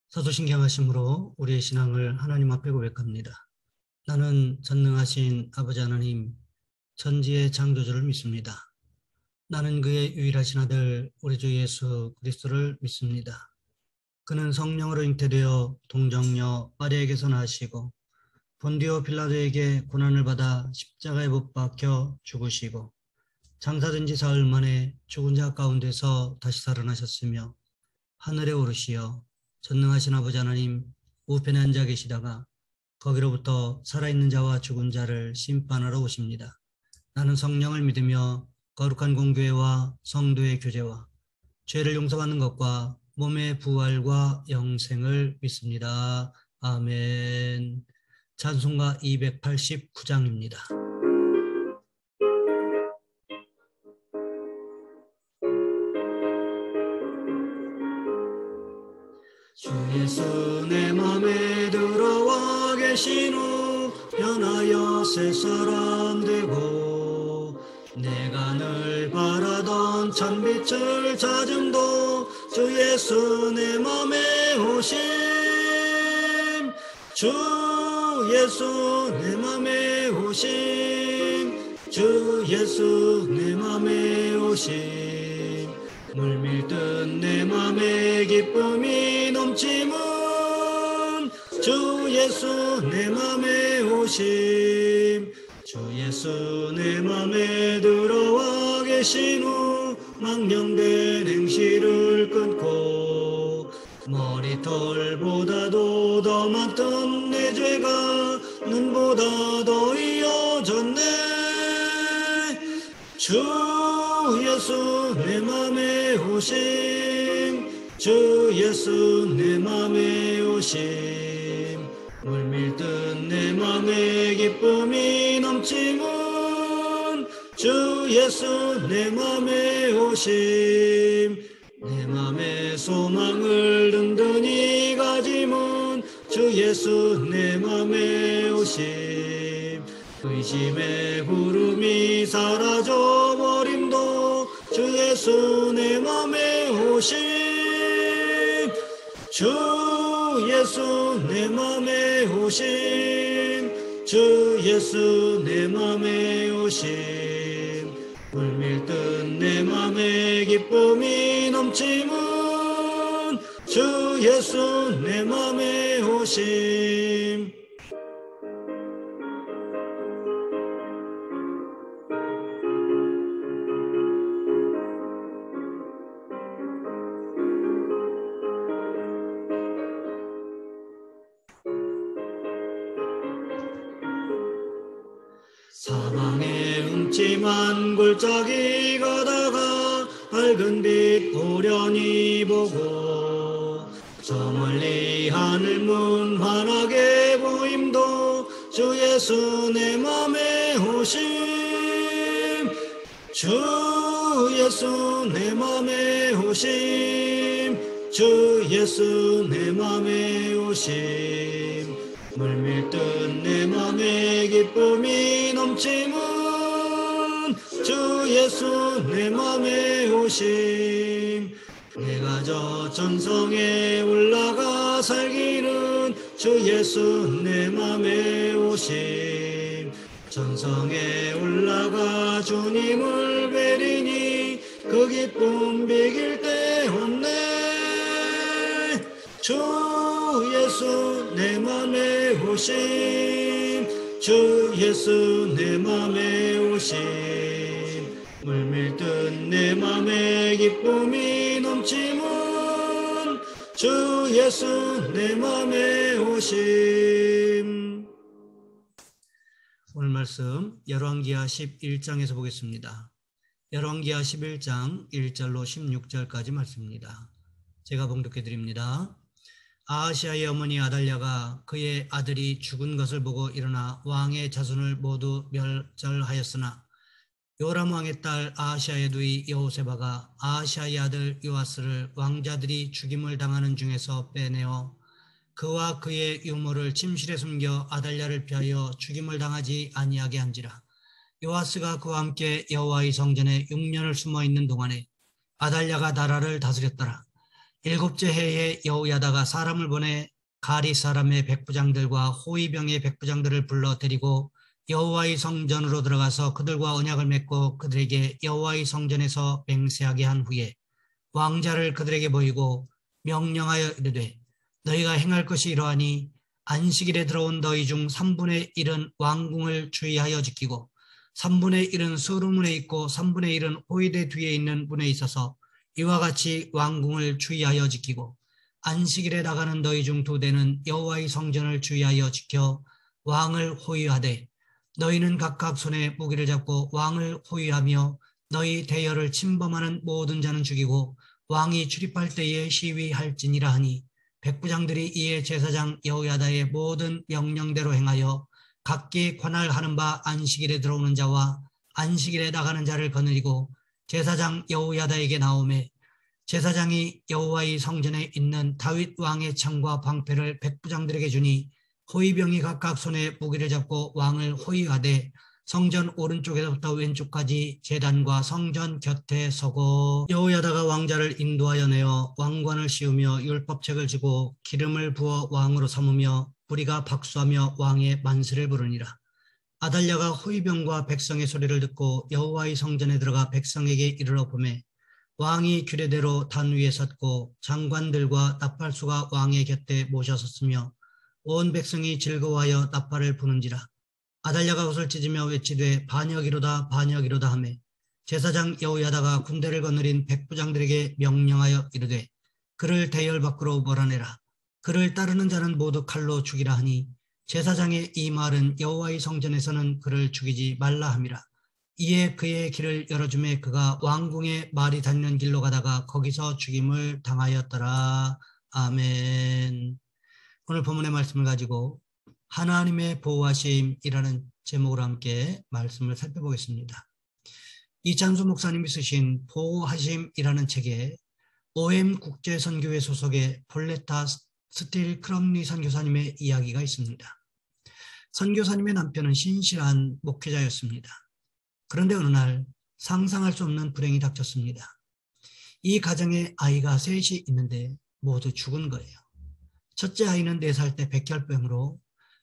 사도신경하심으로 우리의 신앙을 하나님 앞에 고백합니다. 나는 전능하신 아버지 하나님, 천지의 창조주를 믿습니다. 나는 그의 유일하신 아들 우리 주 예수 그리스도를 믿습니다. 그는 성령으로 잉태되어 동정녀 마리아에게서 나시고 본디오 빌라도에게 고난을 받아 십자가에 못 박혀 죽으시고 장사된 지 사흘 만에 죽은 자 가운데서 다시 살아나셨으며 하늘에 오르시어 전능하신 아버지 하나님 우편에 앉아 계시다가 거기로부터 살아있는 자와 죽은 자를 심판하러 오십니다. 나는 성령을 믿으며 거룩한 공교회와 성도의 교제와 죄를 용서받는 것과 몸의 부활과 영생을 믿습니다. 아멘. 찬송가 289장입니다. 주 예수 내 맘에 들어와 계신 후 변하여 새 사람 되고 내가 늘 바라던 찬빛을 찾음도 주 예수 내 맘에 오심 주 예수 내 맘에 오심 주 예수 내 맘에 오심 물밀듯 내 맘에 기쁨이 넘치면 주 예수 내 맘에 오심 주 예수 내 맘에 들어와 계신 후 망령된 행실을 끊고 머리털보다도 더 많던 내 죄가 눈보다 더 이어졌네 주 예수 내 맘에 오심 주 예수 내 맘에 오심 물밀듯 내 맘에 기쁨이 넘치면 주 예수 내 맘에 오심 내 맘에 소망을 든든히 가지면 주 예수 내 맘에 오심 의심의 구름이 사라져버림도 주 예수 내 맘에 오심 주 예수 내 맘에 오심 주 예수 내 맘에 오심 물밀듯 내 맘에 기쁨이 넘치면 주 예수 내 맘에 오심 사방에 음침한 골짜기 가다가 밝은 빛 오련히 보고 저 멀리 하늘문 환하게 보임도 주 예수 내 맘에 오심 주 예수 내 맘에 오심 주 예수 내 맘에 오심 물밀듯 내 맘에 기쁨이 넘치면 주 예수 내 맘에 오심 내가 저 전성에 올라가 살기는 주 예수 내 맘에 오심 전성에 올라가 주님을 뵈리니 그 기쁨 비길 데 없네 주 예수 내 맘에 오심 주 예수 내 맘에 오심 물밀듯 내 맘에 기쁨이 넘치면 주 예수 내 맘에 오심 오늘 말씀 열왕기하 11장에서 보겠습니다. 열왕기하 11장 1절로 16절까지 말씀입니다. 제가 봉독해 드립니다. 아하시아의 어머니 아달랴가 그의 아들이 죽은 것을 보고 일어나 왕의 자손을 모두 멸절하였으나 요람 왕의 딸 아하시아의 누이 여호세바가 아하시아의 아들 요아스를 왕자들이 죽임을 당하는 중에서 빼내어 그와 그의 유모를 침실에 숨겨 아달랴를 피하여 죽임을 당하지 아니하게 한지라. 요아스가 그와 함께 여호와의 성전에 6년을 숨어 있는 동안에 아달랴가 나라를 다스렸더라. 일곱째 해에 여호야다가 사람을 보내 가리 사람의 백부장들과 호위병의 백부장들을 불러 데리고 여호와의 성전으로 들어가서 그들과 언약을 맺고 그들에게 여호와의 성전에서 맹세하게 한 후에 왕자를 그들에게 보이고 명령하여 이르되 너희가 행할 것이 이러하니 안식일에 들어온 너희 중 3분의 1은 왕궁을 주의하여 지키고 3분의 1은 서루문에 있고 3분의 1은 호위대 뒤에 있는 문에 있어서 이와 같이 왕궁을 주의하여 지키고 안식일에 나가는 너희 중 2대는 여호와의 성전을 주의하여 지켜 왕을 호위하되 너희는 각각 손에 무기를 잡고 왕을 호위하며 너희 대열을 침범하는 모든 자는 죽이고 왕이 출입할 때에 시위할지니라 하니 백부장들이 이에 제사장 여호야다의 모든 명령대로 행하여 각기 관할하는 바 안식일에 들어오는 자와 안식일에 나가는 자를 거느리고 제사장 여호야다에게 나오매 제사장이 여호와의 성전에 있는 다윗 왕의 창과 방패를 백부장들에게 주니 호위병이 각각 손에 무기를 잡고 왕을 호위하되 성전 오른쪽에서부터 왼쪽까지 제단과 성전 곁에 서고 여호야다가 왕자를 인도하여 내어 왕관을 씌우며 율법책을 주고 기름을 부어 왕으로 삼으며 무리가 박수하며 왕의 만세를 부르니라. 아달랴가 호위병과 백성의 소리를 듣고 여호와의 성전에 들어가 백성에게 이르러 보매 왕이 규례대로 단 위에 섰고 장관들과 나팔수가 왕의 곁에 모셔섰으며 온 백성이 즐거워하여 나팔을 부는지라. 아달랴가 옷을 찢으며 외치되 반역이로다 반역이로다 하매 제사장 여호야다가 군대를 거느린 백부장들에게 명령하여 이르되 그를 대열 밖으로 몰아내라. 그를 따르는 자는 모두 칼로 죽이라 하니 제사장의 이 말은 여호와의 성전에서는 그를 죽이지 말라 함이라. 이에 그의 길을 열어주매 그가 왕궁에 말이 다니는 길로 가다가 거기서 죽임을 당하였더라. 아멘. 오늘 본문의 말씀을 가지고 하나님의 보호하심이라는 제목으로 함께 말씀을 살펴보겠습니다. 이찬수 목사님이 쓰신 보호하심이라는 책에 OM 국제선교회 소속의 폴레타 스틸 크럼리 선교사님의 이야기가 있습니다. 선교사님의 남편은 신실한 목회자였습니다. 그런데 어느 날 상상할 수 없는 불행이 닥쳤습니다. 이 가정에 아이가 셋이 있는데 모두 죽은 거예요. 첫째 아이는 4살 때 백혈병으로,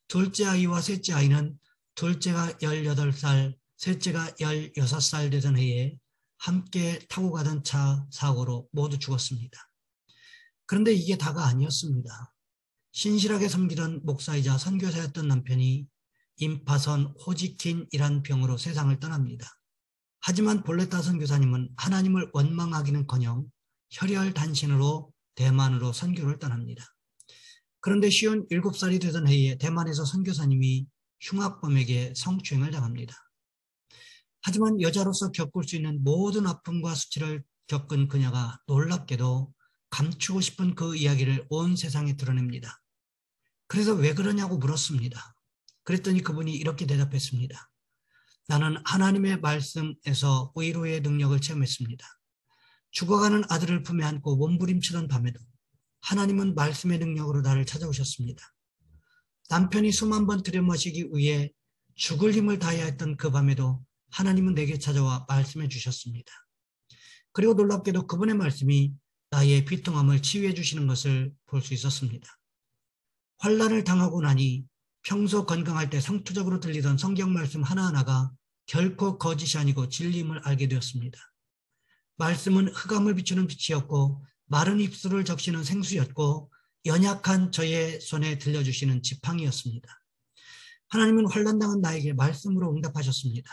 둘째 아이와 셋째 아이는 둘째가 18살, 셋째가 16살 되던 해에 함께 타고 가던 차 사고로 모두 죽었습니다. 그런데 이게 다가 아니었습니다. 신실하게 섬기던 목사이자 선교사였던 남편이 임파선 호지킨이란 병으로 세상을 떠납니다. 하지만 볼레타 선교사님은 하나님을 원망하기는커녕 혈혈단신으로 대만으로 선교를 떠납니다. 그런데 57살이 되던 해에 대만에서 선교사님이 흉악범에게 성추행을 당합니다. 하지만 여자로서 겪을 수 있는 모든 아픔과 수치를 겪은 그녀가 놀랍게도 감추고 싶은 그 이야기를 온 세상에 드러냅니다. 그래서 왜 그러냐고 물었습니다. 그랬더니 그분이 이렇게 대답했습니다. 나는 하나님의 말씀에서 위로의 능력을 체험했습니다. 죽어가는 아들을 품에 안고 몸부림치던 밤에도 하나님은 말씀의 능력으로 나를 찾아오셨습니다. 남편이 숨 한 번 들여마시기 위해 죽을 힘을 다해야 했던 그 밤에도 하나님은 내게 찾아와 말씀해 주셨습니다. 그리고 놀랍게도 그분의 말씀이 나의 비통함을 치유해 주시는 것을 볼 수 있었습니다. 환난을 당하고 나니 평소 건강할 때 상투적으로 들리던 성경 말씀 하나하나가 결코 거짓이 아니고 진리임을 알게 되었습니다. 말씀은 흑암을 비추는 빛이었고 마른 입술을 적시는 생수였고 연약한 저의 손에 들려주시는 지팡이였습니다. 하나님은 환난당한 나에게 말씀으로 응답하셨습니다.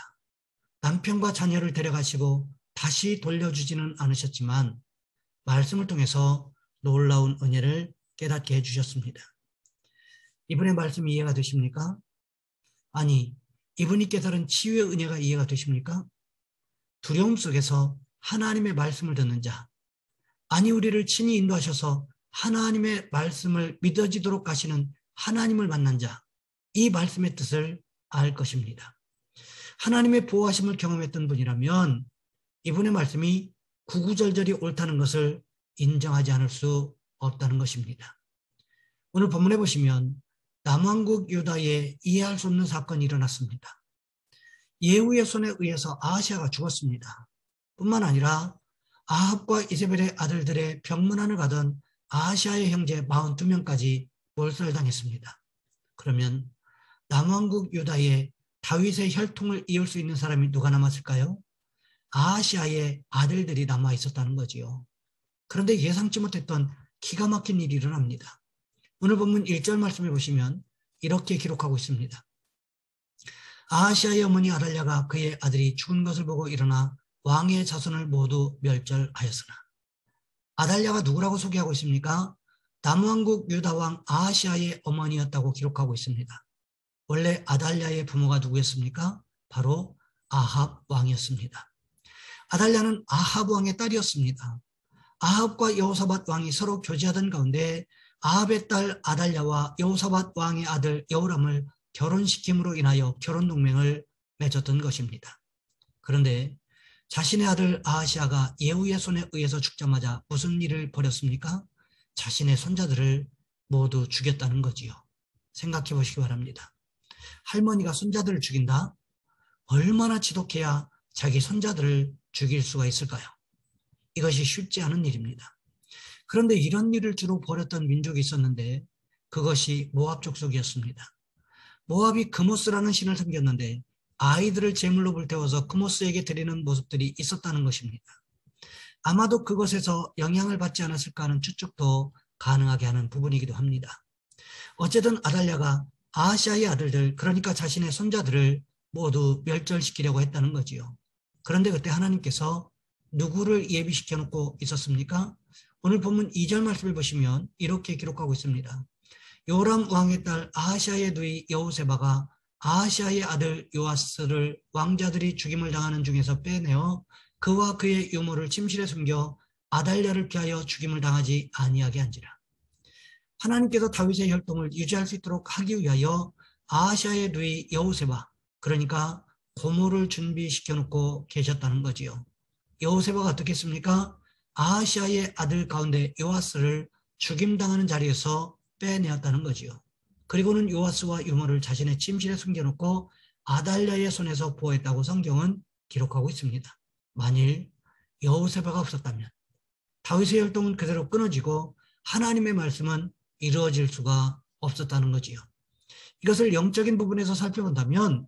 남편과 자녀를 데려가시고 다시 돌려주지는 않으셨지만 말씀을 통해서 놀라운 은혜를 깨닫게 해주셨습니다. 이분의 말씀이 이해가 되십니까? 아니, 이분이 깨달은 치유의 은혜가 이해가 되십니까? 두려움 속에서 하나님의 말씀을 듣는 자, 아니 우리를 친히 인도하셔서 하나님의 말씀을 믿어지도록 하시는 하나님을 만난 자, 이 말씀의 뜻을 알 것입니다. 하나님의 보호하심을 경험했던 분이라면 이분의 말씀이 구구절절히 옳다는 것을 인정하지 않을 수 없다는 것입니다. 오늘 본문에 보시면 남왕국 유다에 이해할 수 없는 사건이 일어났습니다. 예후의 손에 의해서 아하시아가 죽었습니다. 뿐만 아니라 아합과 이세벨의 아들들의 병문안을 가던 아하시아의 형제 42명까지 몰살당했습니다. 그러면 남왕국 유다의 다윗의 혈통을 이을 수 있는 사람이 누가 남았을까요? 아하시아의 아들들이 남아 있었다는 거지요. 그런데 예상치 못했던 기가 막힌 일이 일어납니다. 오늘 본문 1절 말씀해 보시면 이렇게 기록하고 있습니다. 아하시아의 어머니 아달랴가 그의 아들이 죽은 것을 보고 일어나 왕의 자손을 모두 멸절하였으나, 아달랴가 누구라고 소개하고 있습니까? 남왕국 유다왕 아하시아의 어머니였다고 기록하고 있습니다. 원래 아달랴의 부모가 누구였습니까? 바로 아합 왕이었습니다. 아달랴는 아합 왕의 딸이었습니다. 아합과 여호사밧 왕이 서로 교제하던 가운데 아합의 딸 아달랴와 여호사밧 왕의 아들 여호람을 결혼시킴으로 인하여 결혼 동맹을 맺었던 것입니다. 그런데 자신의 아들 아하시아가 예후의 손에 의해서 죽자마자 무슨 일을 벌였습니까? 자신의 손자들을 모두 죽였다는 거지요. 생각해 보시기 바랍니다. 할머니가 손자들을 죽인다? 얼마나 지독해야 자기 손자들을 죽일 수가 있을까요? 이것이 쉽지 않은 일입니다. 그런데 이런 일을 주로 벌였던 민족이 있었는데 그것이 모압 족속이었습니다. 모압이 그모스라는 신을 섬겼는데 아이들을 제물로 불태워서 그모스에게 드리는 모습들이 있었다는 것입니다. 아마도 그것에서 영향을 받지 않았을까 하는 추측도 가능하게 하는 부분이기도 합니다. 어쨌든 아달랴가 아하시아의 아들들, 그러니까 자신의 손자들을 모두 멸절시키려고 했다는 거지요. 그런데 그때 하나님께서 누구를 예비시켜 놓고 있었습니까? 오늘 본문 2절 말씀을 보시면 이렇게 기록하고 있습니다. 요람 왕의 딸 아하시아의 누이 여호세바가 아하시아의 아들 요아스를 왕자들이 죽임을 당하는 중에서 빼내어 그와 그의 유모를 침실에 숨겨 아달랴를 피하여 죽임을 당하지 아니하게 한지라. 하나님께서 다윗의 혈통을 유지할 수 있도록 하기 위하여 아하시아의 누이 여호세바, 그러니까 고모를 준비시켜 놓고 계셨다는 거지요. 여호세바가 어떻게 했습니까? 아하시아의 아들 가운데 요아스를 죽임당하는 자리에서 빼내었다는 거지요. 그리고는 요아스와 유모를 자신의 침실에 숨겨놓고 아달랴의 손에서 보호했다고 성경은 기록하고 있습니다. 만일 여호세바가 없었다면 다윗의 혈통은 그대로 끊어지고 하나님의 말씀은 이루어질 수가 없었다는 거지요. 이것을 영적인 부분에서 살펴본다면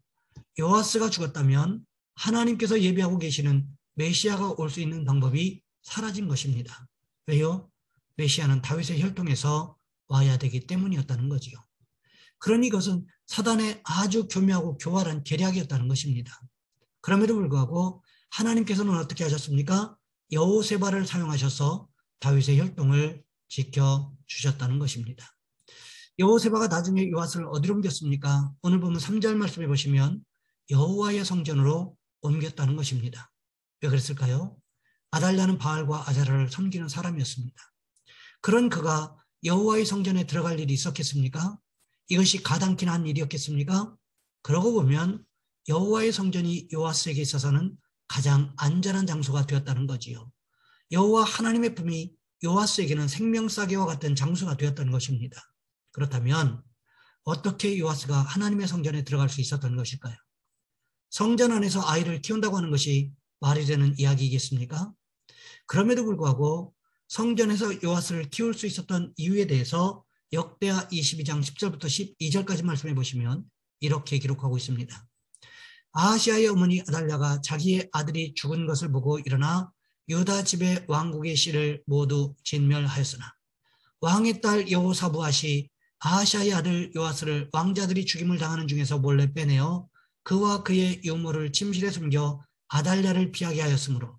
요아스가 죽었다면 하나님께서 예비하고 계시는 메시아가 올 수 있는 방법이 사라진 것입니다. 왜요? 메시아는 다윗의 혈통에서 와야 되기 때문이었다는 거지요. 그러니 이것은 사단의 아주 교묘하고 교활한 계략이었다는 것입니다. 그럼에도 불구하고 하나님께서는 어떻게 하셨습니까? 여호세바를 사용하셔서 다윗의 혈통을 지켜주셨다는 것입니다. 여호세바가 나중에 요아스를 어디로 옮겼습니까? 오늘 보면 3절 말씀해 보시면 여호와의 성전으로 옮겼다는 것입니다. 왜 그랬을까요? 아달랴는 바알과 아세라를 섬기는 사람이었습니다. 그런 그가 여호와의 성전에 들어갈 일이 있었겠습니까? 이것이 가당키나 한 일이었겠습니까? 그러고 보면 여호와의 성전이 요아스에게 있어서는 가장 안전한 장소가 되었다는 거지요. 여호와 하나님의 품이 요아스에게는 생명싸개와 같은 장소가 되었다는 것입니다. 그렇다면 어떻게 요아스가 하나님의 성전에 들어갈 수 있었던 것일까요? 성전 안에서 아이를 키운다고 하는 것이 말이 되는 이야기이겠습니까? 그럼에도 불구하고 성전에서 요아스를 키울 수 있었던 이유에 대해서 역대하 22장 10절부터 12절까지 말씀해 보시면 이렇게 기록하고 있습니다. 아하시아의 어머니 아달랴가 자기의 아들이 죽은 것을 보고 일어나 유다 집의 왕국의 씨를 모두 진멸하였으나 왕의 딸 여호사부앗이 아하시아의 아들 요아스를 왕자들이 죽임을 당하는 중에서 몰래 빼내어 그와 그의 유모를 침실에 숨겨 아달랴를 피하게 하였으므로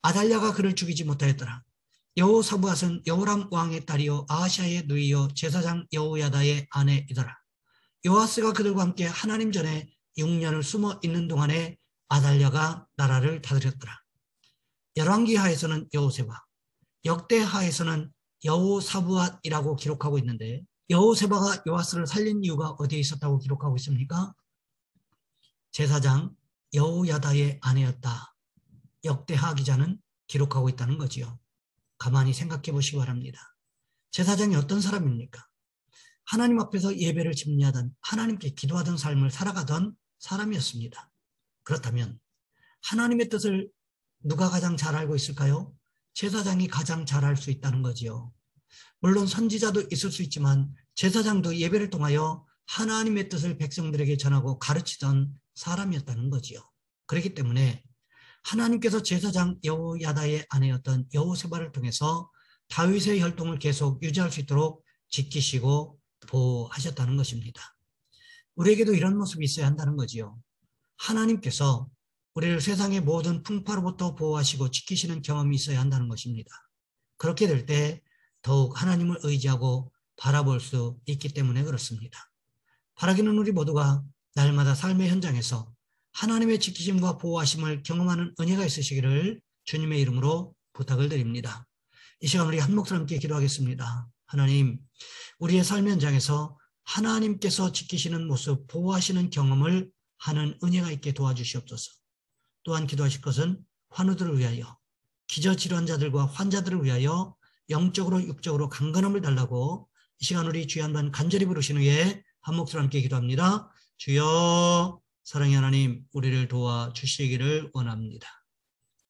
아달랴가 그를 죽이지 못하였더라. 여호사부앗은 여호람 왕의 딸이요 아하시아의 누이요 제사장 여호야다의 아내이더라. 요아스가 그들과 함께 하나님 전에 6년을 숨어 있는 동안에 아달랴가 나라를 다스렸더라. 열왕기하에서는 여호세바, 역대하에서는 여호사부앗이라고 기록하고 있는데 여호세바가 요아스를 살린 이유가 어디에 있었다고 기록하고 있습니까? 제사장 여호야다의 아내였다. 역대하 기자는 기록하고 있다는 거지요. 가만히 생각해 보시기 바랍니다. 제사장이 어떤 사람입니까? 하나님 앞에서 예배를 집리하던 하나님께 기도하던 삶을 살아가던 사람이었습니다. 그렇다면 하나님의 뜻을 누가 가장 잘 알고 있을까요? 제사장이 가장 잘 알 수 있다는 거지요. 물론 선지자도 있을 수 있지만 제사장도 예배를 통하여 하나님의 뜻을 백성들에게 전하고 가르치던 사람이었다는 거지요. 그렇기 때문에 하나님께서 제사장 여호야다의 아내였던 여호세바를 통해서 다윗의 혈통을 계속 유지할 수 있도록 지키시고 보호하셨다는 것입니다. 우리에게도 이런 모습이 있어야 한다는 거지요. 하나님께서 우리를 세상의 모든 풍파로부터 보호하시고 지키시는 경험이 있어야 한다는 것입니다. 그렇게 될 때 더욱 하나님을 의지하고 바라볼 수 있기 때문에 그렇습니다. 바라기는 우리 모두가 날마다 삶의 현장에서 하나님의 지키심과 보호하심을 경험하는 은혜가 있으시기를 주님의 이름으로 부탁을 드립니다. 이 시간 우리 한 목소리 함께 기도하겠습니다. 하나님, 우리의 삶의 현장에서 하나님께서 지키시는 모습, 보호하시는 경험을 하는 은혜가 있게 도와주시옵소서. 또한 기도하실 것은 환우들을 위하여, 기저질환자들과 환자들을 위하여 영적으로 육적으로 강건함을 달라고 이 시간 우리 주여 한번 간절히 부르신 후에 한 목소리 함께 기도합니다. 주여, 사랑의 하나님, 우리를 도와주시기를 원합니다.